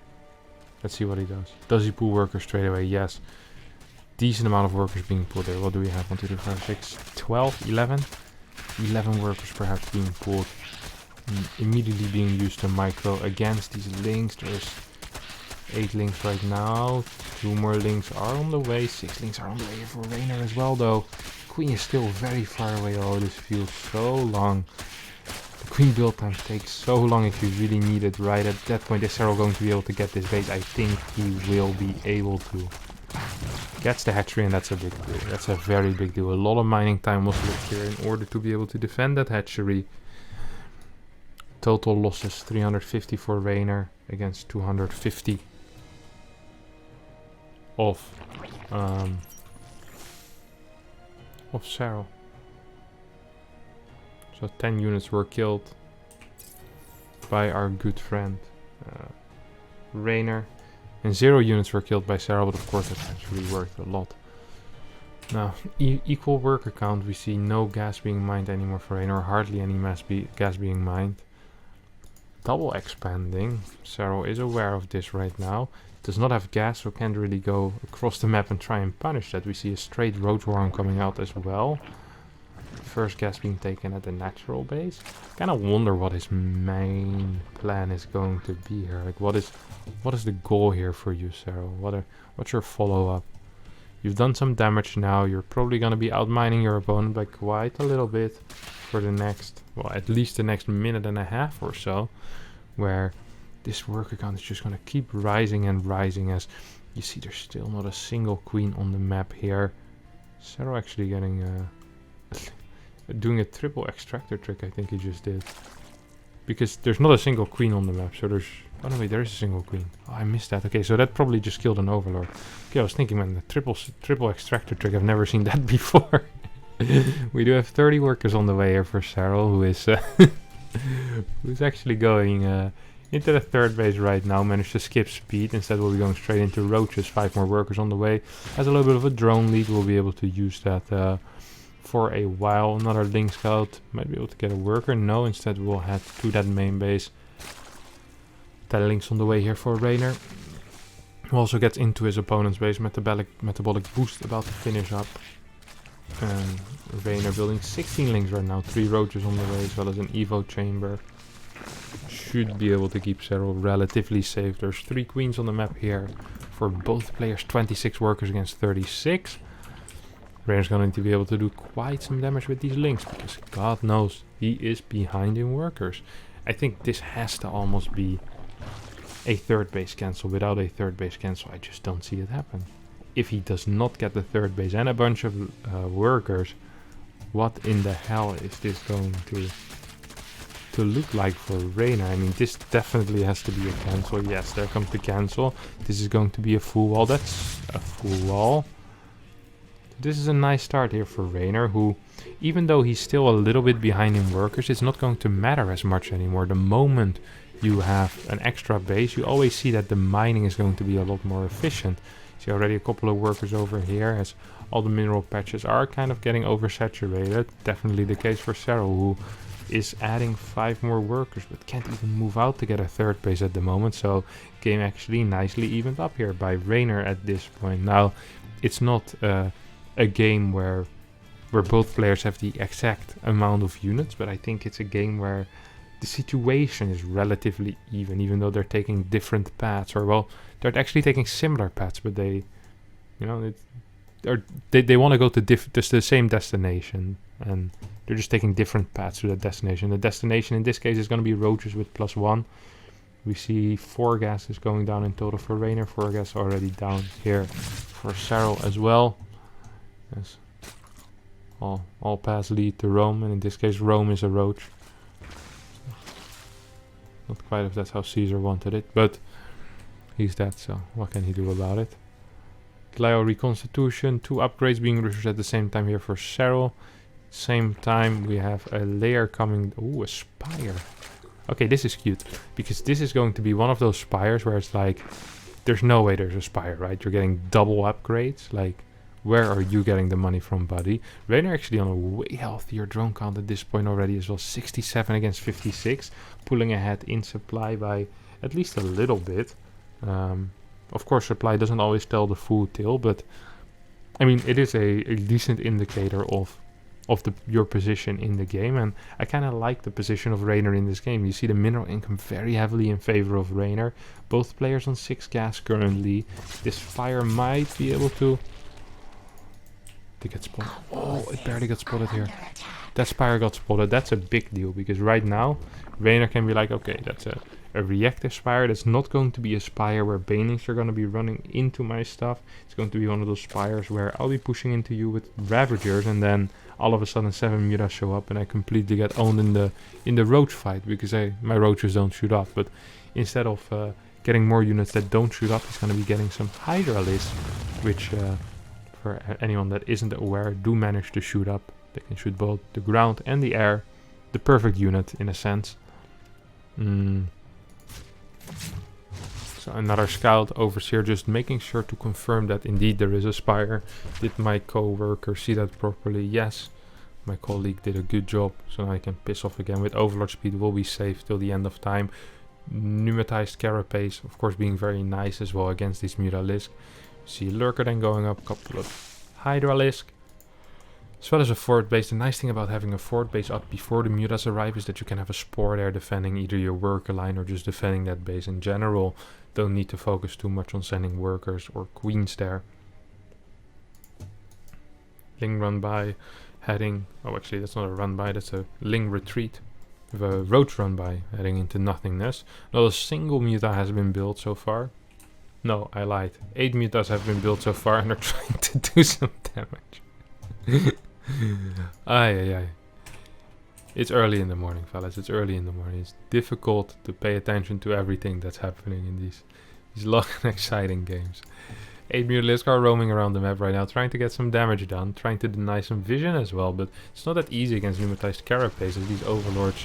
Let's see what he does. Does he pull workers straight away? Yes. Decent amount of workers being pulled there. What do we have? 1, 2, 3, 4, 5, 6, 12, 11? 11 workers perhaps being pulled. Immediately being used to micro against these links. There's 8 links right now. 2 more links are on the way. 6 links are on the way for Reynor as well though. Queen is still very far away. Oh, this feels so long. The queen build time takes so long if you really need it right at that point. Is Serral going to be able to get this base? I think he will be able to. Gets the hatchery, and that's a big deal. That's a very big deal. A lot of mining time was left here in order to be able to defend that hatchery. Total losses 350 for Reynor against 250 of Serral. So 10 units were killed by our good friend Reynor. And 0 units were killed by Serral, but of course that's actually worth a lot. Now, equal worker count, we see no gas being mined anymore for Reynor, hardly any gas being mined. Double expanding, Serral is aware of this right now. Does not have gas, so can't really go across the map and try and punish that. We see a straight road worm coming out as well. First gas being taken at the natural base. Kind of wonder what his main plan is going to be here. Like, what is the goal here for you, Serral? What's your follow-up? You've done some damage now. You're probably going to be outmining your opponent by quite a little bit for the next, well, at least the next minute and a half or so, where this worker count is just going to keep rising and rising. As you see, there's still not a single queen on the map here. Serral actually getting doing a triple extractor trick, I think he just did. Because there's not a single queen on the map, so there's... Oh no, wait, there is a single queen. Oh, I missed that. Okay, so that probably just killed an overlord. Okay, I was thinking, man, the triple extractor trick, I've never seen that before. We do have 30 workers on the way here for Serral, who is... who's actually going into the third base right now. Managed to skip speed. Instead, we'll be going straight into roaches. 5 more workers on the way. Has a little bit of a drone lead. We'll be able to use that for a while. Another link scout. Might be able to get a worker. No, instead we'll head to that main base. 10 links on the way here for Reynor. Who also gets into his opponent's base. Metabolic boost about to finish up. And Reynor building 16 links right now. 3 roaches on the way as well as an Evo chamber. Should be able to keep Serral relatively safe. There's 3 queens on the map here for both players. 26 workers against 36. Reynor's going to be able to do quite some damage with these links, because God knows he is behind in workers. I think this has to almost be a third base cancel. Without a third base cancel, I just don't see it happen. if he does not get the third base and a bunch of workers, what in the hell is this going to look like for Reynor? I mean, this definitely has to be a cancel. Yes, there comes the cancel. This is going to be a full wall. That's a full wall. This is a nice start here for Reynor, who, even though he's still a little bit behind in workers, it's not going to matter as much anymore. The moment you have an extra base, you always see that the mining is going to be a lot more efficient. See already a couple of workers over here, as all the mineral patches are kind of getting oversaturated. Definitely the case for Serral, who is adding 5 more workers, but can't even move out to get a third base at the moment. So game actually nicely evened up here by Reynor at this point. Now, it's not a game where both players have the exact amount of units, but I think it's a game where the situation is relatively even though they're taking different paths, or well, they're actually taking similar paths, but they, you know, they want to go to the same destination, and they're just taking different paths to that destination. The destination in this case is going to be roaches with +1. We see 4 gases going down in total for Reynor, 4 gas already down here for Serral as well. Yes. All paths lead to Rome, and in this case Rome is a roach. Not quite if that's how Caesar wanted it, but he's dead, so what can he do about it? Glio Reconstitution, 2 upgrades being researched at the same time here for Serral. Same time we have a layer coming. Ooh, a spire. Okay, this is cute, because this is going to be one of those spires where it's like, there's no way there's a spire, right? You're getting double upgrades, like, where are you getting the money from, buddy? Reynor actually on a way healthier drone count at this point already as well. 67 against 56. Pulling ahead in supply by at least a little bit. Of course, supply doesn't always tell the full tale, but I mean, it is a decent indicator of your position in the game. And I kind of like the position of Reynor in this game. You see the mineral income very heavily in favor of Reynor. Both players on 6 gas currently. This fire might be able to get spotted. Oh, it barely got spotted here. That spire got spotted. That's a big deal, because right now Reynor can be like, okay, that's a reactive spire. That's not going to be a spire where banelings are going to be running into my stuff. It's going to be one of those spires where I'll be pushing into you with Ravagers, and then all of a sudden 7 mutas show up and I completely get owned in the roach fight, because my roaches don't shoot up. But instead of getting more units that don't shoot up, he's going to be getting some Hydralisks, which for anyone that isn't aware, do manage to shoot up. They can shoot both the ground and the air. The perfect unit in a sense. So another scout, overseer, just making sure to confirm that indeed there is a spire. Did my co-worker see that properly? Yes. My colleague did a good job, so now I can piss off again. With Overlord speed will be safe till the end of time. Pneumatized carapace, of course, being very nice as well against these Mutalisk. See Lurker then going up, couple of Hydralisk, as well as a fort base. The nice thing about having a fort base up before the mutas arrive is that you can have a spore there defending either your worker line or just defending that base in general. Don't need to focus too much on sending workers or queens there. Ling run by, heading, oh actually that's not a run by, that's a Ling retreat. With a roach run by, heading into nothingness. Not a single muta has been built so far. No, I lied. 8 mutas have been built so far and are trying to do some damage. Ay. It's early in the morning, fellas. It's early in the morning. It's difficult to pay attention to everything that's happening in these long and exciting games. 8 Mutalisk are roaming around the map right now, trying to get some damage done, trying to deny some vision as well, but it's not that easy against pneumatized carapaces. These overlords,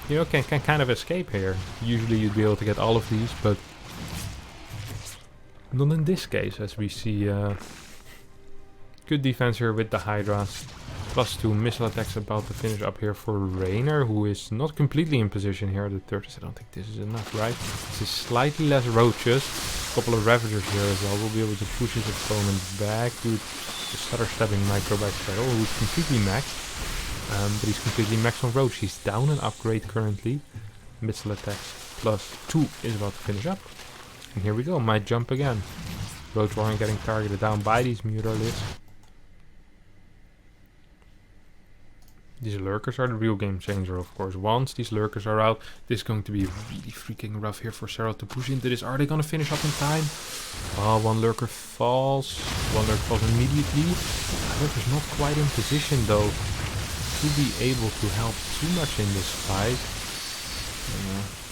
you know, can kind of escape here. Usually you'd be able to get all of these, but not in this case, as we see good defense here with the Hydras. +2 missile attacks about to finish up here for Reynor, who is not completely in position here. The Turtles, I don't think this is enough, right? This is slightly less roaches. A couple of Ravagers here as well. We'll be able to push his opponent back. Dude, the stutter stabbing micro by Serral, who's completely maxed. But he's completely maxed on roach. He's down an upgrade currently. Missile attacks +2 is about to finish up. And here we go, might jump again. Roach Warren getting targeted down by these Mutalisks. These lurkers are the real game changer, of course. Once these lurkers are out, this is going to be really freaking rough here for Serral to push into this. Are they gonna finish up in time? Oh, one lurker falls. One lurker falls immediately. Lurker's not quite in position though to be able to help too much in this fight.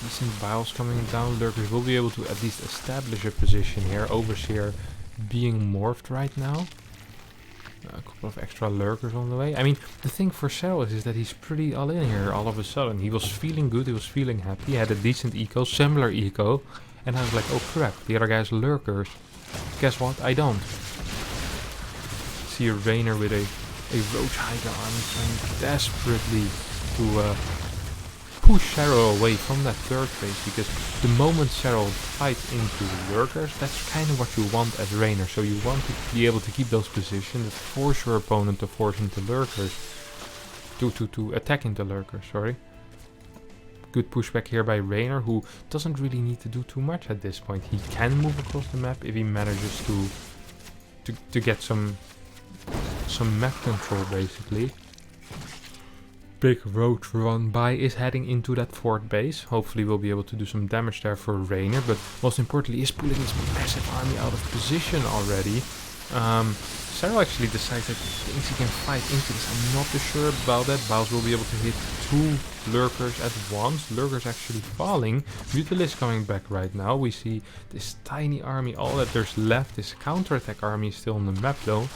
Decent biles coming down. Lurkers will be able to at least establish a position here. Overseer being morphed right now. A couple of extra lurkers on the way. I mean, the thing for Serral is that he's pretty all in here all of a sudden. He was feeling good, he was feeling happy, he had a decent eco, similar eco. And I was like, oh crap, the other guy's lurkers. Guess what? I don't. See a Reynor with a Roach Hydra army trying desperately to push Serral away from that third phase, because the moment Serral fights into lurkers, that's kind of what you want as Reynor. So you want to be able to keep those positions, force your opponent to force into lurkers, to attack into lurkers, sorry. Good pushback here by Reynor, who doesn't really need to do too much at this point. He can move across the map if he manages to get some map control, basically. Big roach run by is heading into that fourth base. Hopefully we'll be able to do some damage there for Reynor, but most importantly is pulling his massive army out of position already. Serral actually decides that he thinks he can fight into this. I'm not too sure about that. Biles will be able to hit 2 lurkers at once. Lurkers actually falling. Mutalisk coming back right now. We see this tiny army. All that there's left, this counterattack army is still on the map though.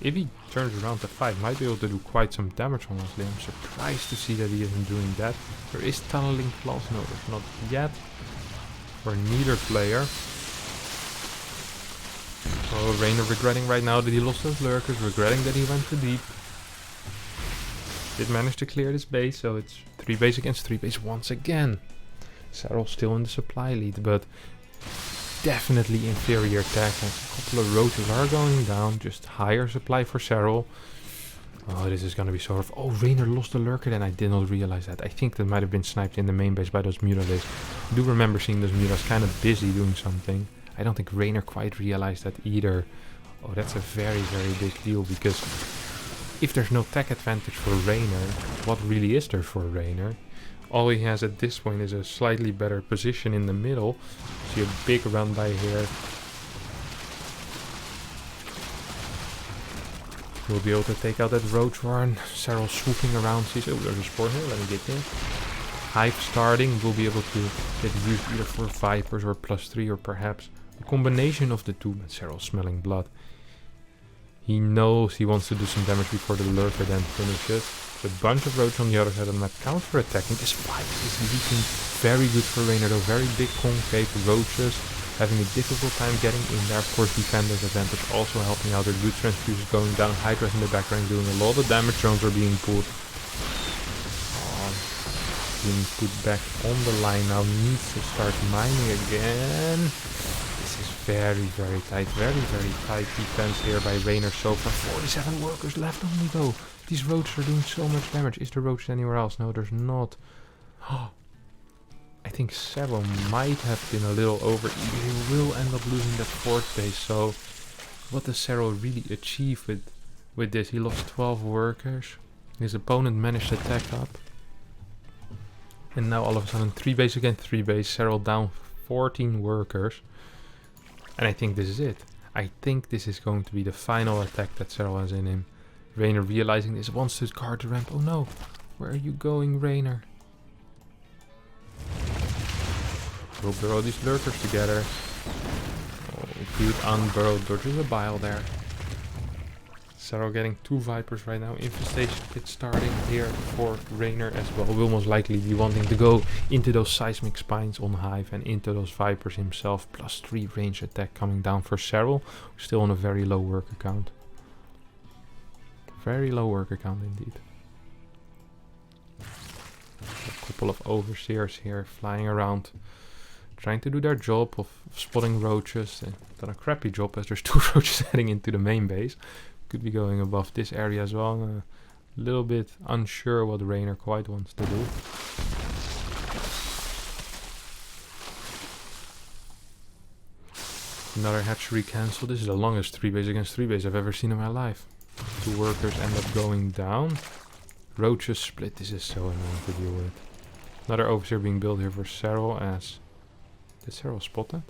If he turns around to fight, might be able to do quite some damage, honestly. I'm surprised to see that he isn't doing that. There is tunneling claws. No, there's not yet. For neither player. Oh, Reynor regretting right now that he lost those lurkers. Regretting that he went too deep. Did manage to clear this base, so it's 3 base against 3 base once again. Serral still in the supply lead, but definitely inferior tech. A couple of roaches are going down. Just higher supply for Serral. Oh, this is gonna be sort of... Oh, Reynor lost a lurker and I did not realize that. I think that might have been sniped in the main base by those Mutalisks. I do remember seeing those Mutalisks kind of busy doing something. I don't think Reynor quite realized that either. Oh, that's a very, very big deal, because if there's no tech advantage for Reynor, what really is there for Reynor? All he has at this point is a slightly better position in the middle. See a big run by here. We'll be able to take out that Roach Warren. Serral swooping around. Sees, oh, there's a spore here. Let me get in. Hive starting. We'll be able to get used either for Vipers or +3, or perhaps a combination of the two. But Serral smelling blood. He knows he wants to do some damage before the lurker then finishes. A bunch of roaches on the other side of the map counter-attacking. This fight is looking very good for Reynor though. Very big concave roaches. Having a difficult time getting in there. Of course, defender's advantage also helping out. Their good transfusions going down. Hydras in the background doing a lot of damage. Drones are being pulled. Being put back on the line now. Needs to start mining again. This is very, very tight. Very, very tight defense here by Reynor so far. 47 workers left only though. These roaches are doing so much damage. Is there roaches anywhere else? No, there's not. I think Serral might have been a little overeager. He will end up losing that fourth base. So, what does Serral really achieve with this? He lost 12 workers. His opponent managed to tech up. And now all of a sudden 3 base against 3 base. Serral down 14 workers. And I think this is it. I think this is going to be the final attack that Serral has in him. Reynor realizing this, wants to guard the ramp. Oh no, where are you going, Reynor? We'll burrow these lurkers together. Oh, good unburrowed dodges a bile there. Serral getting 2 Vipers right now. Infestation pit starting here for Reynor as well. Will most likely be wanting to go into those seismic spines on Hive and into those Vipers himself. +3 range attack coming down for Serral. Still on a very low worker count. Very low worker count indeed. A couple of overseers here flying around, trying to do their job of spotting roaches. They've done a crappy job as there's 2 roaches heading into the main base. Could be going above this area as well. A little bit unsure what Reynor quite wants to do. Another hatchery cancelled. This is the longest 3 base against 3 base I've ever seen in my life. 2 workers end up going down. Roaches split. This is so annoying to deal with. Another overseer being built here for Serral as... Did Serral spot that?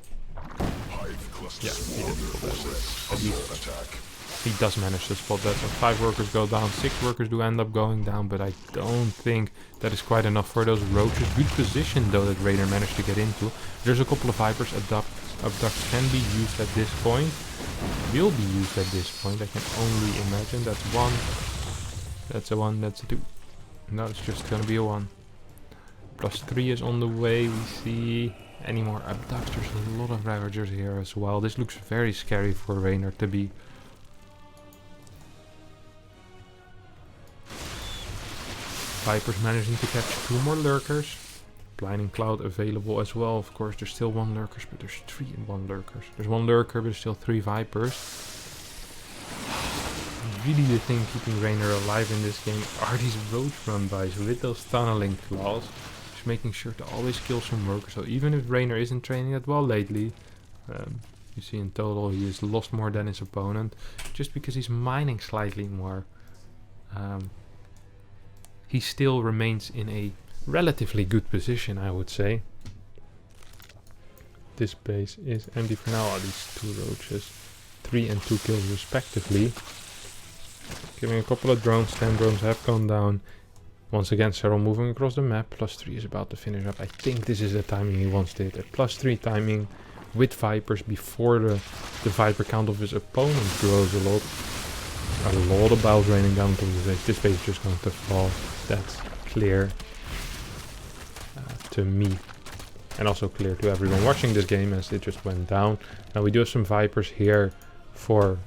Yeah, he did spot that. At least he does manage to spot that. So 5 workers go down, 6 workers do end up going down, but I don't think that is quite enough for those roaches. Good position though that Reynor managed to get into. There's a couple of vipers. Abducts can be used at this point. Will be used at this point. I can only imagine. That's 1. That's a 1. That's a 2. No, it's just gonna be a 1. +3 is on the way. We see any more abducts. There's a lot of ravagers here as well. This looks very scary for Reynor to be. Vipers managing to catch 2 more lurkers. Blinding Cloud available as well. Of course, there's still 1 lurkers, but there's 3 and 1 lurkers. There's 1 lurker, but there's still 3 vipers. Really the thing keeping Reynor alive in this game are these roach run-bys with those tunneling claws. Just making sure to always kill some workers. So even if Reynor isn't training that well lately, you see in total he has lost more than his opponent. Just because he's mining slightly more. He still remains in a relatively good position, I would say. This base is empty for now. These 2 roaches, 3 and 2 kills respectively. Giving a couple of drones. 10 drones have gone down. Once again, Serral moving across the map. +3 is about to finish up. I think this is the timing he wants to hit. A +3 timing with vipers before the viper count of his opponent grows a lot. A lot of bows raining down to the base. This base is just going to fall. That's clear to me. And also clear to everyone watching this game as it just went down. Now we do have some vipers here for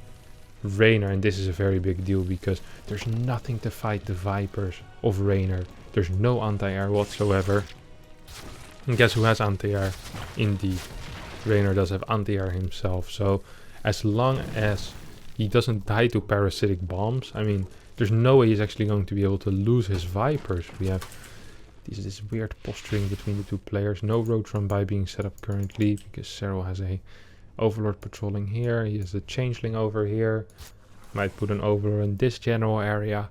Reynor, and this is a very big deal because there's nothing to fight the vipers of Reynor. There's no anti-air whatsoever. And guess who has anti-air? Indeed, Reynor does have anti-air himself. So as long as he doesn't die to parasitic bombs, I mean, there's no way he's actually going to be able to lose his vipers. We have this weird posturing between the 2 players. No roach run by being set up currently because Serral has a overlord patrolling here. He has a changeling over here. Might put an overlord in this general area.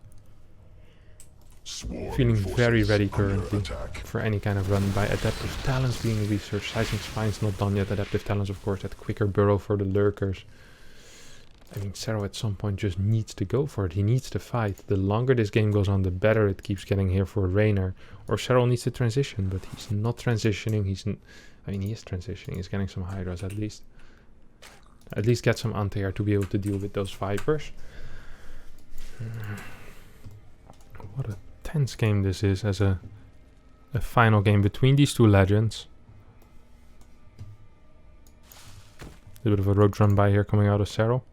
Feeling very ready currently for any kind of run by. Adaptive talents being researched. Seismic spine's not done yet. Adaptive talents, of course, that quicker burrow for the lurkers. I mean, Serral at some point just needs to go for it. He needs to fight. The longer this game goes on, the better it keeps getting here for Reynor. Or Serral needs to transition, but he's not transitioning. I mean, he is transitioning. He's getting some hydras at least. At least get some anti-air to be able to deal with those vipers. What a tense game this is as a final game between these 2 legends. A bit of a road run by here coming out of Serral.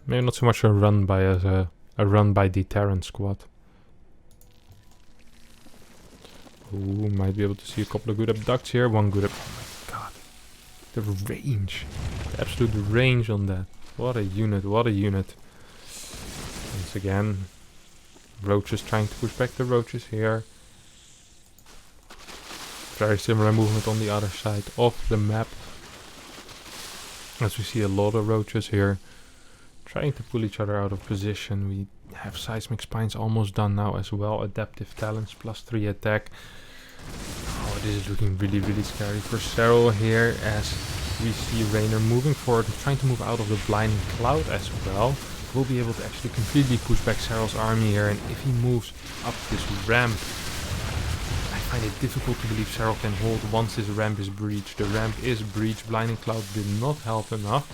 Maybe not so much a run by as a run by deterrent squad. Ooh, might be able to see a couple of good abducts here. 1 good oh my god. The range. The absolute range on that. What a unit, what a unit. Once again, roaches trying to push back the roaches here. Very similar movement on the other side of the map. As we see a lot of roaches here. Trying to pull each other out of position. We have seismic spines almost done now as well. Adaptive talents +3 attack. Oh, this is looking really, really scary for Serral here as we see Reynor moving forward and trying to move out of the blinding cloud as well. We'll be able to actually completely push back Serral's army here, and if he moves up this ramp, I find it difficult to believe Serral can hold once this ramp is breached. The ramp is breached. Blinding cloud did not help enough.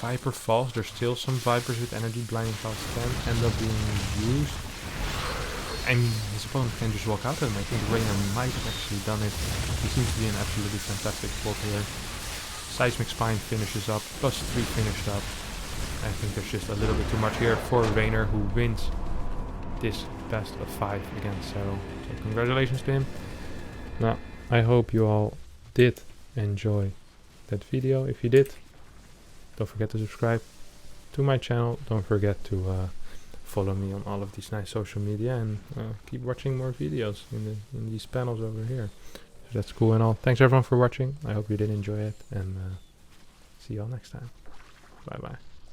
Viper falls. There's still some vipers with energy. Blinding clouds can end up being used. I mean, his opponent can just walk out of him. I think Reynor might have actually done it. He seems to be an absolutely fantastic spot here. Seismic spine finishes up. +3 finished up. I think there's just a little bit too much here for Reynor, who wins this best of 5 against Serral. So congratulations to him. Now, I hope you all did enjoy that video. If you did, don't forget to subscribe to my channel. Don't forget to follow me on all of these nice social media, and keep watching more videos in these panels over here. So that's cool and all. Thanks everyone for watching. I hope you did enjoy it, and see you all next time. Bye bye.